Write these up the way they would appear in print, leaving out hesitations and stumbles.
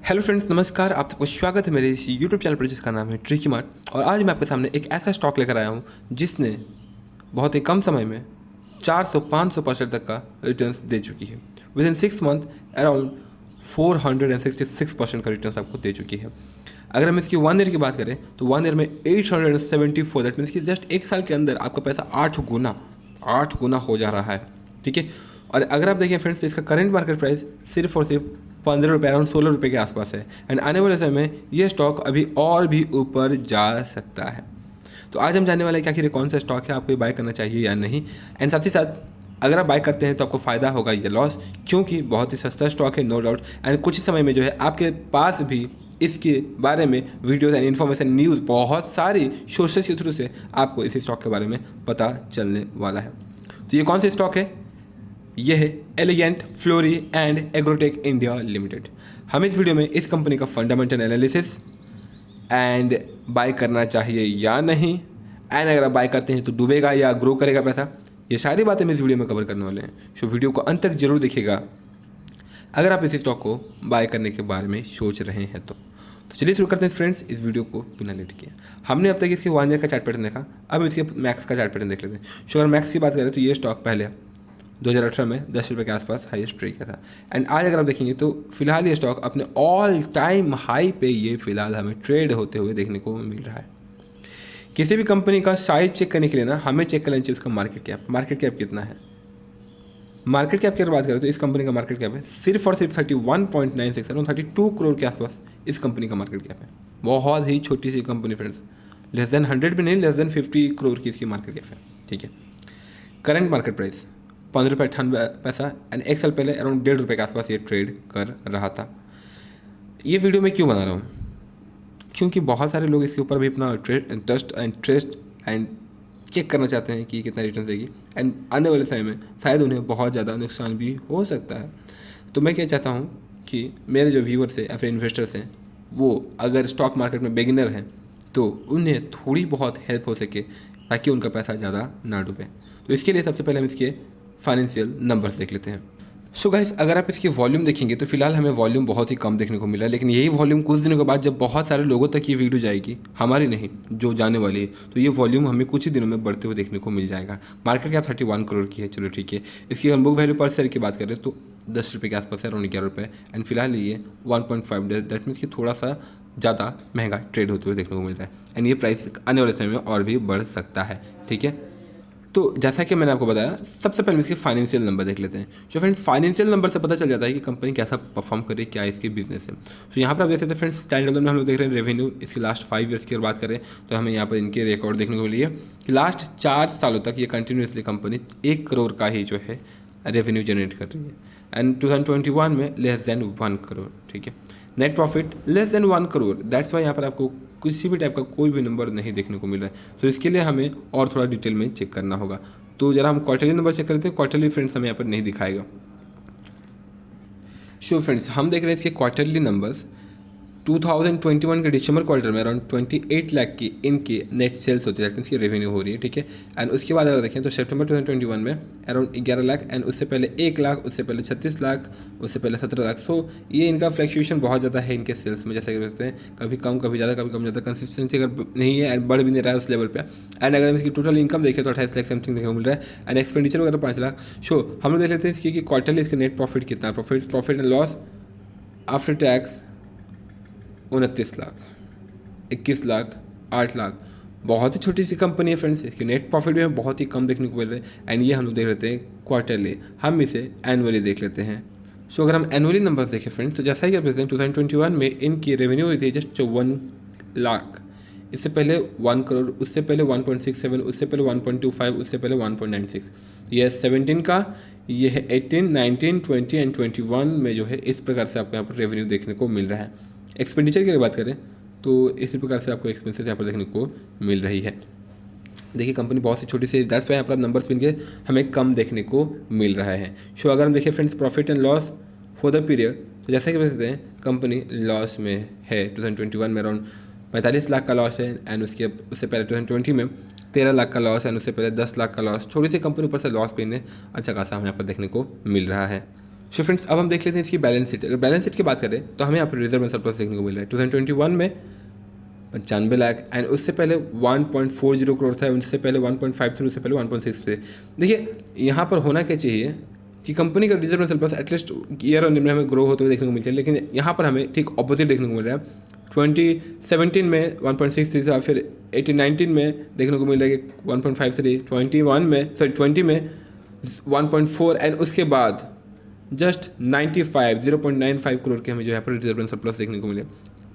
Hello friends, नमस्कार। आप सबको स्वागत है मेरे इस यूट्यूब चैनल पर जिसका नाम है ट्रिकी मार्ट। और आज मैं आपके सामने एक ऐसा स्टॉक लेकर आया हूँ जिसने बहुत ही कम समय में 400-500% तक का रिटर्न्स दे चुकी है। विद इन 6 मंथ अराउंड 466% का रिटर्न्स आपको दे चुकी है। अगर हम इसकी 1 ईयर की बात करें तो 1 ईयर में 874, दैट मीन्स कि जस्ट 1 साल के अंदर आपका पैसा 8 गुना हो जा रहा है। ठीक है। और अगर आप देखें फ्रेंड्स तो इसका करंट मार्केट प्राइस सिर्फ और सिर्फ 15 रुपये, अराउंड 16 रुपये के आसपास है। एंड आने वाले समय में ये स्टॉक अभी और भी ऊपर जा सकता है। तो आज हम जानने वाले हैं कि आखिर कौन सा स्टॉक है, आपको ये बाय करना चाहिए या नहीं। एंड साथ ही साथ अगर आप बाय करते हैं तो आपको फ़ायदा होगा या लॉस, क्योंकि बहुत ही सस्ता स्टॉक है, नो डाउट। एंड कुछ ही समय में जो है आपके पास भी इसके बारे में वीडियोज़ एंड इन्फॉर्मेशन, न्यूज़ बहुत सारी सोर्सेज के थ्रू से आपको इसी स्टॉक के बारे में पता चलने वाला है। तो ये कौन सा स्टॉक है? यह है Elegant Flori and Agrotech India Limited. हम इस वीडियो में इस कंपनी का फंडामेंटल एनालिसिस एंड बाय करना चाहिए या नहीं, एंड अगर आप बाय करते हैं तो डूबेगा या ग्रो करेगा पैसा, ये सारी बातें हम इस वीडियो में कवर करने वाले हैं। सो वीडियो को अंत तक जरूर देखिएगा अगर आप इस स्टॉक को बाय करने के बारे में सोच रहे हैं तो चलिए शुरू करते हैं फ्रेंड्स इस वीडियो को बिना लेट किए। हमने अब तक इसके 1 ईयर का चार्ट पैटर्न देखा, अब हम इसके मैक्स का चार्ट पैटर्न देख लेते हैं। सो अगर मैक्स की बात करें तो ये स्टॉक पहले 2018 में 10 रुपये के आसपास हाईएस्ट ट्रेड किया था। एंड आज अगर आप देखेंगे तो फिलहाल ये स्टॉक अपने ऑल टाइम हाई पे ये फिलहाल हमें ट्रेड होते हुए देखने को मिल रहा है। किसी भी कंपनी का साइज चेक करने के लिए ना हमें चेक कर लेना चाहिए उसका मार्केट कैप। मार्केट कैप कितना है? मार्केट कैप की अगर बात करें तो इस कंपनी का मार्केट कैप है सिर्फ और सिर्फ 31.96, 32 करोड़ के आसपास इस कंपनी का मार्केट कैप है। बहुत ही छोटी सी कंपनी फ्रेंड्स, लेस देन 100 भी नहीं, लेस देन 50 करोड़ की इसकी मार्केट कैप है। ठीक है। करंट मार्केट प्राइस 15.98 एंड 1 साल पहले अराउंड 1.5 रुपये के आसपास ये ट्रेड कर रहा था। ये वीडियो मैं क्यों बना रहा हूँ? क्योंकि बहुत सारे लोग इसके ऊपर भी अपना इंटरेस्ट एंड चेक करना चाहते हैं कि कितना रिटर्न देगी, एंड आने वाले समय में शायद उन्हें बहुत ज़्यादा नुकसान भी हो सकता है। तो मैं क्या चाहता हूँ कि मेरे जो व्यूअर्स हैं या फिर इन्वेस्टर्स हैं वो अगर स्टॉक मार्केट में बिगिनर हैं तो उन्हें थोड़ी बहुत हेल्प हो सके ताकि उनका पैसा ज़्यादा ना डूबे। तो इसके लिए सबसे पहले हम इसके फाइनेंशियल नंबर्स देख लेते हैं। सो गाइस, अगर आप इसकी वॉल्यूम देखेंगे तो फिलहाल हमें वॉल्यूम बहुत ही कम देखने को मिला है, लेकिन यही वॉल्यूम कुछ दिनों के बाद जब बहुत सारे लोगों तक ये वीडियो जाएगी, हमारी नहीं जो जाने वाली है, तो ये वॉल्यूम हमें कुछ ही दिनों में बढ़ते हुए देखने को मिल जाएगा। मार्केट कैप 31 करोड़ की है, चलो ठीक है। इसकी हम बुक वैल्यू पर शेयर की बात करें तो 10 रुपये के आसपास है, अराउंड 11 रुपये। एंड फिलहाल ये 1.5, दैट मीन्स कि थोड़ा सा ज़्यादा महंगा ट्रेड होते हुए देखने को मिल रहा है। एंड ये प्राइस आने वाले समय में और भी बढ़ सकता है। ठीक है। तो जैसा कि मैंने आपको बताया, सबसे पहले इसके फाइनेंशियल नंबर देख लेते हैं। जो फ्रेंड्स फाइनेंशियल नंबर से पता चल जाता है कि कंपनी कैसा परफॉर्म करे, क्या इसकी बिजनेस है। तो यहाँ पर आप देख सकते हैं फ्रेंड्स, स्टैंडर्ड में हम लोग देख रहे हैं रेवेन्यू। इसकी लास्ट 5 ईयर्स की अगर बात करें तो हमें यहाँ पर इनके रिकॉर्ड देखने को मिली है कि लास्ट 4 सालों तक ये कंटिन्यूसली कंपनी 1 करोड़ का ही जो है रेवेन्यू जनरेट कर रही है। एंड 2021 में लेस देन 1 करोड़। ठीक है। Net profit less than 1 crore. That's why यहाँ पर आपको किसी भी टाइप का कोई भी नंबर नहीं देखने को मिल रहा है। तो इसके लिए हमें और थोड़ा डिटेल में चेक करना होगा। तो जरा हम क्वार्टरली नंबर चेक करते हैं। क्वार्टरली फ्रेंड्स हमें यहाँ पर नहीं दिखाएगा। शो फ्रेंड्स, हम देख रहे हैं इसके क्वार्टरली नंबर्स। 2021 के दिसंबर क्वार्टर में अराउंड 28 लाख की इनकी नेट सेल्स होती है, दैट मीन्स की रेवेन्यू हो रही है। ठीक है। एंड उसके बाद अगर देखें तो सितंबर 2021 में अराउंड 11 लाख, एंड उससे पहले 1 लाख, उससे पहले 36 लाख, उससे पहले 17 लाख। सो ये इनका फ्लक्चुएशन बहुत ज़्यादा है इनके सेल्स में, जैसे कहते हैं कभी कम कभी ज़्यादा, कभी कम ज़्यादा। कंसिस्टेंसी अगर नहीं है एंड बढ़ भी नहीं रहा है उस लेवल पर। एंड अगर हम इसकी टोटल इनकम देखें तो 28 लाख समथिंग देखने को मिल रहा है। एंड एक्सपेंडिचर वगैरह 5 लाख। सो हम लोग देख लेते हैं इसकी कि क्वार्टरली इसके नेट प्रॉफिट कितना है। Profit and loss after tax 29 lakh, 21 lakh, 8 lakh. बहुत ही छोटी सी कंपनी है फ्रेंड्स। इसके नेट प्रॉफिट भी हमें बहुत ही कम देखने को मिल रहे हैं। एंड ये हम लोग देख लेते हैं क्वार्टरली, हम इसे एनुअली देख लेते हैं। सो अगर हम एनुअली नंबर देखें फ्रेंड्स तो जैसा कि आप देखते हैं 2021 में इनकी रेवेन्यू हुई थी जस्ट 54 लाख। इससे पहले 1 करोड़, उससे पहले 1.67, उससे पहले 1.25, उससे पहले 1.96। ये 17 का, ये है 18, 19, 20 एंड 21 में जो है इस प्रकार से आपको यहाँ पर रेवेन्यू देखने को मिल रहा है। एक्सपेंडिचर की अगर बात करें तो इसी प्रकार से आपको एक्सपेंसेस यहाँ पर देखने को मिल रही है। देखिए कंपनी बहुत सी छोटी सी, दैट्स वाई यहाँ पर नंबर्स मिल के हमें कम देखने को मिल रहा है। सो अगर हम देखें friends profit and loss for the period, तो जैसा कि देखते हैं कंपनी लॉस में है। 2021 में अराउंड 45 लाख का लॉस है, एंड उससे पहले 2020 में 13 लाख का लॉस, एंड उससे पहले 10 लाख का लॉस। छोटी सी कंपनी ऊपर से लॉस पे इन्हें अच्छा खासा हमें यहाँ पर देखने को मिल रहा है। सो फ्रेंड्स अब हम देख लेते हैं इसकी बैलेंस शीट। अगर बैलेंस शीट की बात करें तो हमें यहाँ पर रिजर्व एंड सरप्लस देखने को मिल रहा है 2021 में 95 लाख, एंड उससे पहले 1.40 करोड़ था, उससे पहले 1.5 थे, उससे पहले 1.6 थे। देखिए यहाँ पर होना क्या चाहिए कि कंपनी का reserve and surplus at least year on year में हमें ग्रो होते हुए देखने को मिल चाहिए, लेकिन यहाँ पर हमें ठीक ऑपोजिट देखने को मिल रहा है। 2017 में 1.63 था, फिर 18-19 में देखने को मिल रहा है कि 1.53, 20 में 1.4, एंड उसके बाद जस्ट 0.95 करोड़ के हमें जो है पर रिजर्व एंड सरप्लस देखने को मिले।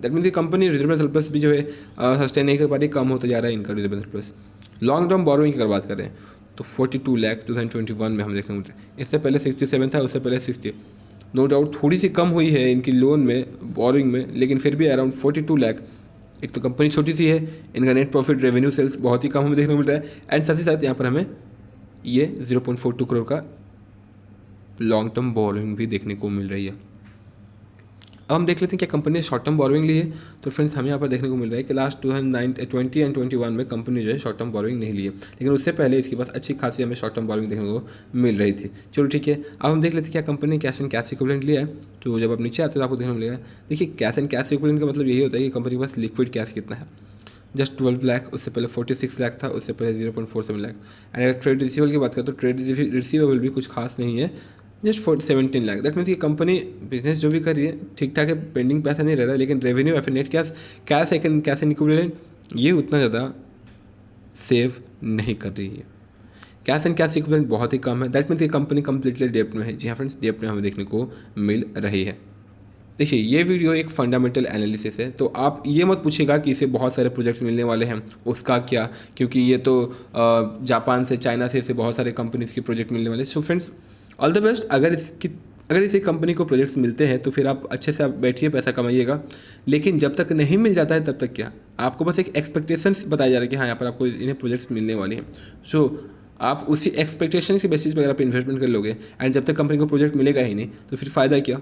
दैट मीन की कंपनी रिजर्व एंड सरप्लस भी जो है सस्टेन नहीं कर पा रही, कम होता जा रहा है इनका reserve and surplus. Long term borrowing की अगर बात करें तो 42 लाख 2021 में हम देखने को मिलते हैं। इससे पहले 67 था, उससे पहले 60। नो डाउट थोड़ी सी कम हुई है इनकी लोन में, बोरोइंग में, लेकिन फिर भी अराउंड 42 लाख। एक तो कंपनी छोटी सी है, इनका नेट प्रॉफिट रेवेन्यू सेल्स बहुत ही कम हमें देखने को मिल रहा है, एंड साथ ही साथ यहाँ पर हमें ये 0.42 करोड़ का लॉन्ग टर्म बोरोइंग भी देखने को मिल रही है। अब हम देख लेते हैं क्या कंपनी ने शॉर्ट टर्म बोरोइंग ली है। तो फ्रेंड्स हमें यहाँ पर देखने को मिल रहा है कि लास्ट 2020 एंड 21 में कंपनी जो है शॉर्ट टर्म बोरोइंग नहीं ली है, लेकिन उससे पहले इसके पास अच्छी खासी हमें शॉर्ट टर्म बोरोइंग देखने को मिल रही थी। चलो ठीक है, अब हम देख लेते हैं क्या कंपनी ने कैश एंड कैश इक्विवेलेंट लिया है। तो जब आप नीचे आते हैं तो आपको देखने को मिलेगा, देखिए कैश एंड कैश इक्विवेलेंट का मतलब यही होता है कि कंपनी के पास लिक्विड कैश कितना है। जस्ट 12 लाख, उससे पहले 46 लाख था, उससे पहले 0.47 लाख। एंड अगर ट्रेड रिसीवेबल की बात करें तो ट्रेड रिसीवेबल भी कुछ खास नहीं है, जस्ट 17 लाख। दैट मीन्स कि कंपनी बिजनेस जो भी कर रही है ठीक ठाक है, पेंडिंग पैसा नहीं रह रहा है, लेकिन रेवेन्यू या फिर नेट कैश एंड इक्विवेलेंट ये उतना ज़्यादा सेव नहीं कर रही है। कैश एंड कैश इक्विवेलेंट बहुत ही कम है। दैट मीन्स कि कंपनी कंप्लीटली डेप्ट में है। जी हाँ फ्रेंड्स, डेप्ट में हमें देखने को मिल रही है। देखिए ये वीडियो एक फंडामेंटल एनालिसिस है, तो आप ये मत पूछिएगा कि इसे बहुत सारे प्रोजेक्ट्स मिलने वाले हैं, उसका क्या, क्योंकि ये तो जापान से, चाइना से बहुत सारे कंपनीज के प्रोजेक्ट मिलने वाले। So friends all the best. अगर इसी कंपनी को प्रोजेक्ट्स मिलते हैं तो फिर आप अच्छे से आप बैठिए, पैसा कमाइएगा, लेकिन जब तक नहीं मिल जाता है तब तक क्या, आपको बस एक एक्सपेक्टेशंस बताया जा रहा है कि हाँ यहाँ पर आपको इन्हें प्रोजेक्ट्स मिलने वाले हैं। सो आप उसी एक्सपेक्टेशंस के बेसिस पर अगर आप इन्वेस्टमेंट कर लोगे, एंड जब तक कंपनी को प्रोजेक्ट मिलेगा ही नहीं तो फिर फ़ायदा क्या।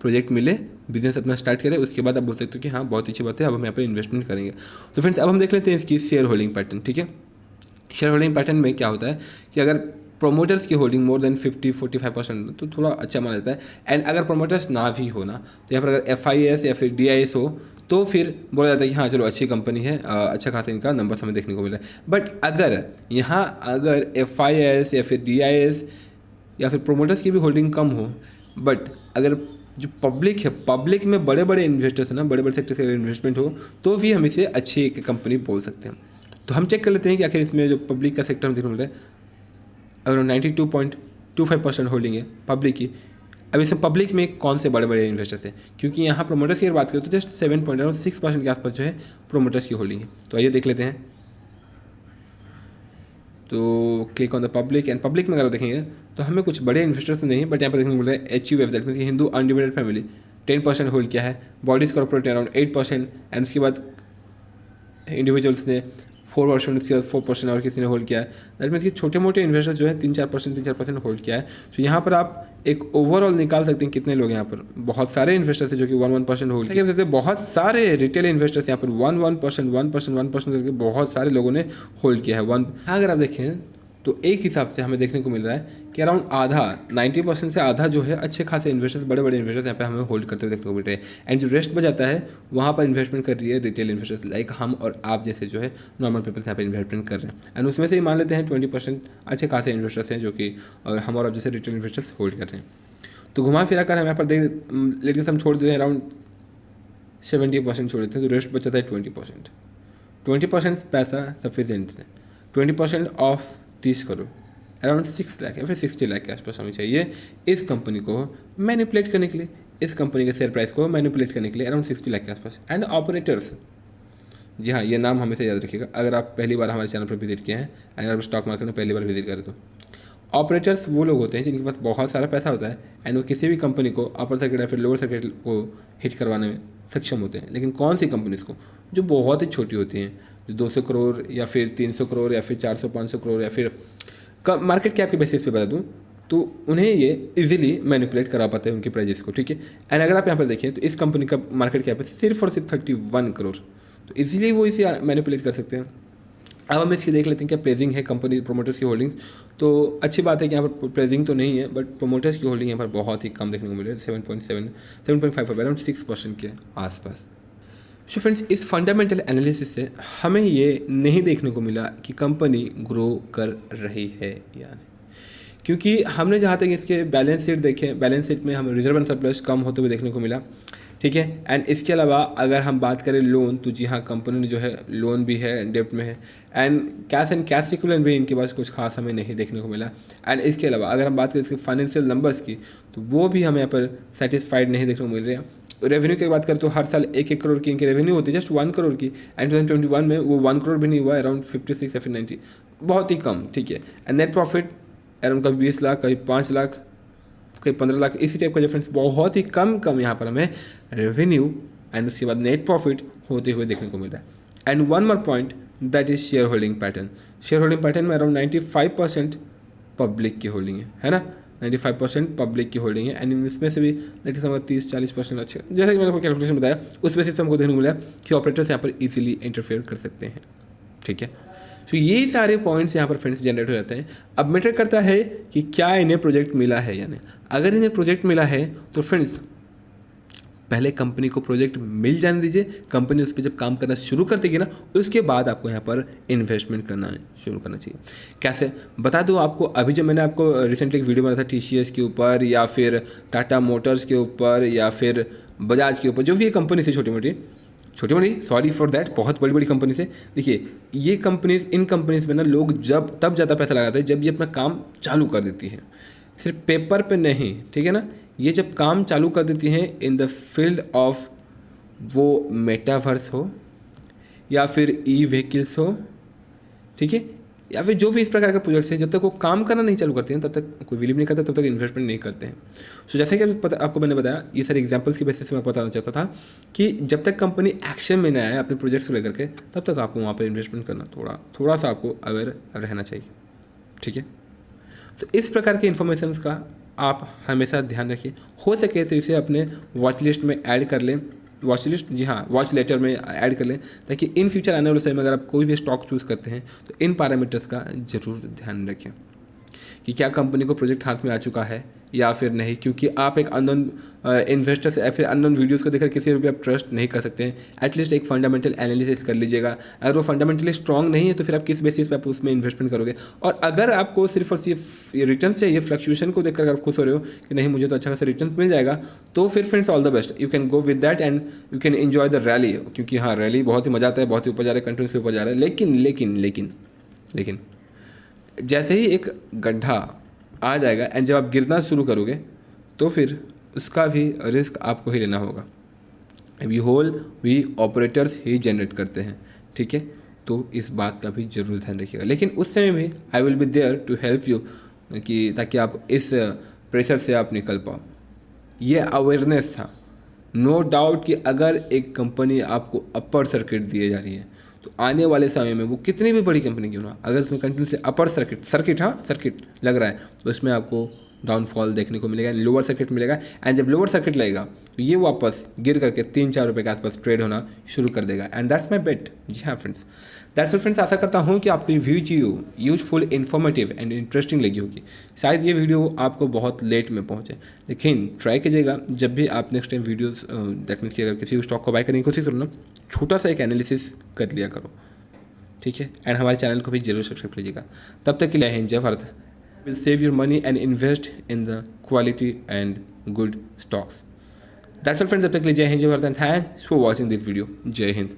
प्रोजेक्ट मिले, बिजनेस अपना स्टार्ट करें, उसके बाद आप बोल सकते हो कि हाँ बहुत अच्छी बात है, अब हम यहाँ पर इन्वेस्टमेंट करेंगे। तो फ्रेंड्स अब हम देख लेते हैं इसकी शेयर होल्डिंग पैटर्न। ठीक है, शेयर होल्डिंग पैटर्न में क्या होता है कि अगर प्रोमोटर्स की होल्डिंग मोर देन 50-45% तो थोड़ा अच्छा माना जाता है, एंड अगर प्रोमोटर्स ना भी हो ना, तो यहाँ पर अगर FIS या फिर DIS हो तो फिर बोला जाता है कि हाँ चलो अच्छी कंपनी है, अच्छा खासा इनका नंबर हमें देखने को मिला है। बट अगर FIS या फिर DIS या फिर प्रोमोटर्स की भी होल्डिंग कम हो, बट अगर जो पब्लिक है, पब्लिक में बड़े बड़े इन्वेस्टर्स हैं ना, बड़े बड़े सेक्टर से इन्वेस्टमेंट हो, तो भी हम इसे अच्छी एक कंपनी बोल सकते हैं। तो हम चेक कर लेते हैं कि आखिर इसमें जो पब्लिक का सेक्टर हम देखने को मिल रहा है, अराउंड 92.25% होल्डिंग है पब्लिक की। अब इसमें पब्लिक में कौन से बड़े बड़े इन्वेस्टर्स हैं, क्योंकि यहाँ प्रोमोटर्स की अगर बात करें तो जस्ट 7.6% के आसपास जो है प्रोमोटर्स की होल्डिंग है। तो आइए देख लेते हैं। तो click on the public, and public में अगर देखेंगे तो हमें कुछ बड़े इन्वेस्टर्स नहीं, बट यहाँ पर देखने को मिल रहा है HUF, that means Hindu undivided family 10% hold किया है, बॉडीज कॉर्पोरेट अराउंड 8%, एंड उसके बाद इंडिविजुअल्स ने 4%, उसके बाद 4% और किसी ने होल्ड किया है। दैट मीन्स कि छोटे मोटे इन्वेस्टर जो है 3-4% होल्ड किया है। तो यहाँ पर आप एक ओवरऑल निकाल सकते हैं कितने लोग यहाँ पर, बहुत सारे इन्वेस्टर्स हैं जो कि 1% होल्ड कर सकते हैं, बहुत सारे रिटेल इन्वेस्टर्स यहाँ पर 1% करके बहुत सारे लोगों ने होल्ड किया है। अगर आप देखें तो एक हिसाब से हमें देखने को मिल रहा है कि अराउंड आधा 90% से आधा जो है अच्छे खासे इन्वेस्टर्स, बड़े बड़े इन्वेस्टर्स यहाँ पे हमें होल्ड करते हुए देखने को मिल रहे हैं, एंड जो रेस्ट बचाता है वहाँ पर इन्वेस्टमेंट कर रही है रिटेल इन्वेस्टर्स, लाइक हम और आप जैसे जो है नॉर्मल पीपल्स यहाँ पे इन्वेस्टमेंट कर रहे हैं। एंड उसमें से ही मान लेते हैं 20% अच्छे खासे इन्वेस्टर्स हैं जो कि हम और आप जैसे रिटेल इन्वेस्टर्स होल्ड कर रहे हैं। तो घुमा फिरा कर हम यहाँ पर लेकिन हम छोड़ देते हैं अराउंड 70% छोड़ देते हैं, तो रेस्ट बचाता है 20%। पैसा सफिशिएंट है। 20% ऑफ 30 करोड़ अराउंड 6 लाख या फिर 60 लाख के आसपास हमें चाहिए इस कंपनी को मैनिपुलेट करने के लिए, इस कंपनी के शेयर प्राइस को मैनिपुलेट करने के लिए अराउंड 60 लाख के आसपास। एंड ऑपरेटर्स, जी हाँ ये नाम हमेशा याद रखिएगा अगर आप पहली बार हमारे चैनल पर विजिट किए हैं, अगर आप स्टॉक मार्केट में पहली बार विजिट करें तो। ऑपरेटर्स वो लोग होते हैं जिनके पास बहुत सारा पैसा होता है, एंड वो किसी भी कंपनी को अपर सर्किट या फिर लोअर सर्किट को हिट करवाने में सक्षम होते हैं। लेकिन कौन सी कंपनीज को, जो बहुत ही छोटी होती हैं, जो 200 करोड़ या फिर 300 करोड़ या फिर 400-500 करोड़ या फिर मार्केट कैप के बेसिस पे बता दूं तो उन्हें ये इजीली मैनिपुलेट करा पाते हैं उनके प्राइजेस को। ठीक है, एंड अगर आप यहाँ पर देखें तो इस कंपनी का मार्केट कैप है सिर्फ और सिर्फ 31 करोड़, तो इजीली वो इसे मैनिपुलेट कर सकते हैं। अब हम इसकी देख लेते हैं क्या प्रेजिंग है कंपनी प्रोमोटर्स की होल्डिंग्स। तो अच्छी बात है कि यहाँ पर प्रेजिंग तो नहीं है, बट प्रोमोटर्स की होल्डिंग यहाँ पर बहुत ही कम देखने को मिल रही है, 7.5 अराउंड 6% के आसपास। सो फ्रेंड्स, इस फंडामेंटल एनालिसिस से हमें ये नहीं देखने को मिला कि कंपनी ग्रो कर रही है या नहीं, क्योंकि हमने जहाँ तक इसके बैलेंस शीट देखे, बैलेंस शीट में हमें रिजर्व एंड सरप्लस कम होते हुए देखने को मिला, ठीक है। एंड इसके अलावा अगर हम बात करें लोन, तो जी हाँ कंपनी ने जो है लोन भी है, डेप्ट में है, एंड कैश इक्विवेलेंट भी इनके पास कुछ खास हमें नहीं देखने को मिला। एंड इसके अलावा अगर हम बात करें इसके फाइनेंशियल नंबर्स की, तो वो भी हमें यहाँ पर सेटिस्फाइड नहीं देखने को मिल रहे हैं। रेवेन्यू की बात करें तो हर साल 1 करोड़ की इनकी रेवेन्यू होती है, जस्ट 1 करोड़ की, एंड 2021 में वो 1 करोड़ भी नहीं हुआ, अराउंड 56 या फिर 90, बहुत ही कम, ठीक है। एंड नेट प्रॉफिट अराउंड कभी 20 लाख, कभी 5 लाख, कभी 15 लाख, इसी टाइप का डिफरेंस, बहुत ही कम यहाँ पर हमें रेवेन्यू एंड उसके बाद नेट प्रॉफिट होते हुए देखने को मिल रहा है। And one more point, that is share holding pattern. Share holding pattern में अराउंड 95% पब्लिक की होल्डिंग है ना, 95% पब्लिक की होल्डिंग है। एंड इसमें से भी दैट इज 30-40% अच्छे, जैसे कि मैंने आपको कैलकुलेशन बताया, उस बेसिस पे हमको देखने को मिला कि ऑपरेटर्स यहाँ पर इजीली इंटरफेयर कर सकते हैं, ठीक है। सो ये सारे पॉइंट्स यहाँ पर फ्रेंड्स जनरेट हो जाते हैं। अब मैटर करता है कि क्या इन्हें प्रोजेक्ट मिला है या नहीं। अगर इन्हें प्रोजेक्ट मिला है तो फ्रेंड्स पहले कंपनी को प्रोजेक्ट मिल जाने दीजिए, कंपनी उस पर जब काम करना शुरू कर देगी ना, उसके बाद आपको यहाँ पर इन्वेस्टमेंट करना शुरू करना चाहिए। कैसे बता दूँ आपको, अभी जब मैंने आपको रिसेंटली एक वीडियो बनाया था TCS के ऊपर या फिर टाटा मोटर्स के ऊपर या फिर बजाज के ऊपर, जो भी ये कंपनी से छोटी मोटी सॉरी फॉर दैट, बहुत बड़ी बड़ी कंपनी से, देखिए ये कंपनीज, इन कंपनीज में ना लोग जब तब ज़्यादा पैसा लगाते हैं जब ये अपना काम चालू कर देती है, सिर्फ पेपर पे नहीं, ठीक है ना। ये जब काम चालू कर देती हैं इन द फील्ड ऑफ, वो मेटावर्स हो या फिर ई-व्हीकल्स हो, ठीक है, या फिर जो भी इस प्रकार के प्रोजेक्ट्स हैं, जब तक वो काम करना नहीं चालू करते हैं तब तक कोई बिलीव नहीं करता, तब तक इन्वेस्टमेंट नहीं करते हैं। सो जैसे कि आपको मैंने बताया, ये सारे एग्जांपल्स की बेसिस से मैं बताना चाहता था कि जब तक कंपनी एक्शन में न आए अपने प्रोजेक्ट्स को लेकर के, तब तक आपको वहाँ पर इन्वेस्टमेंट करना थोड़ा सा आपको अवेयर रहना चाहिए, ठीक है। तो इस प्रकार के इन्फॉर्मेशन का आप हमेशा ध्यान रखिए, हो सके तो इसे अपने वॉच लिस्ट में ऐड कर लें, वॉच लिस्ट, जी हाँ, वॉच लेटर में ऐड कर लें, ताकि इन फ्यूचर आने वाले समय में अगर आप कोई भी स्टॉक चूज़ करते हैं तो इन पैरामीटर्स का ज़रूर ध्यान रखें कि क्या कंपनी को प्रोजेक्ट हाथ में आ चुका है या फिर नहीं, क्योंकि आप एक अननोन इन्वेस्टर्स या फिर अननोन वीडियोस को देखकर किसी भी आप ट्रस्ट नहीं कर सकते हैं। एटलीस्ट एक फंडामेंटल एनालिसिस कर लीजिएगा। अगर वो फंडामेंटली स्ट्रॉन्ग नहीं है तो फिर आप किस बेसिस पे आप उसमें इन्वेस्टमेंट करोगे। और अगर आपको सिर्फ और सिर्फ रिटर्न चाहिए, फ्लक्चुएशन को देखकर आप खुश हो रहे हो कि नहीं मुझे तो अच्छा खासा रिटर्न मिल जाएगा, तो फिर friends all the best, you can go with that and you can enjoy the rally. क्योंकि हाँ, रैली बहुत ही मजा आता है, बहुत ही ऊपर जा रहा है, कंटिन्यूसली ऊपर जा रहा है, लेकिन जैसे ही एक गड्ढा आ जाएगा एंड जब आप गिरना शुरू करोगे तो फिर उसका भी रिस्क आपको ही लेना होगा। वी ऑपरेटर्स ही जनरेट करते हैं, ठीक है। तो इस बात का भी जरूर ध्यान रखिएगा। लेकिन उस समय भी I will be there to help you, कि ताकि आप इस प्रेशर से आप निकल पाओ। ये अवेयरनेस था। नो डाउट कि अगर एक कंपनी आपको अपर सर्किट दिए जा रही है तो आने वाले समय में वो कितनी भी बड़ी कंपनी क्यों ना, अगर उसमें कंटिन्यू से अपर सर्किट लग रहा है तो उसमें आपको डाउनफॉल देखने को मिलेगा, लोअर सर्किट मिलेगा। एंड जब लोअर सर्किट लगेगा तो ये वापस गिर करके 3-4 रुपये के आसपास ट्रेड होना शुरू कर देगा। एंड दैट्स माई बेट। जी हाँ फ्रेंड्स, दैट्स फ्रेंड्स, आशा करता हूँ कि आपको ये video useful, informative and interesting लगी होगी। शायद ये वीडियो आपको बहुत लेट में पहुँचे, लेकिन ट्राई कीजिएगा जब भी आप next time videos, that means कि अगर किसी स्टॉक को बाय करने की कोशिश करो ना, छोटा सा एक एनालिसिस कर लिया करो, ठीक है। एंड हमारे चैनल को भी जरूर सब्सक्राइब कीजिएगा। तब तक के लिए जय Bharat. Will save your money and invest in the quality and good stocks. That's all friends, तब तक के लिए जय हिंद, जय Bharat, and thanks for watching this video. जय हिंद।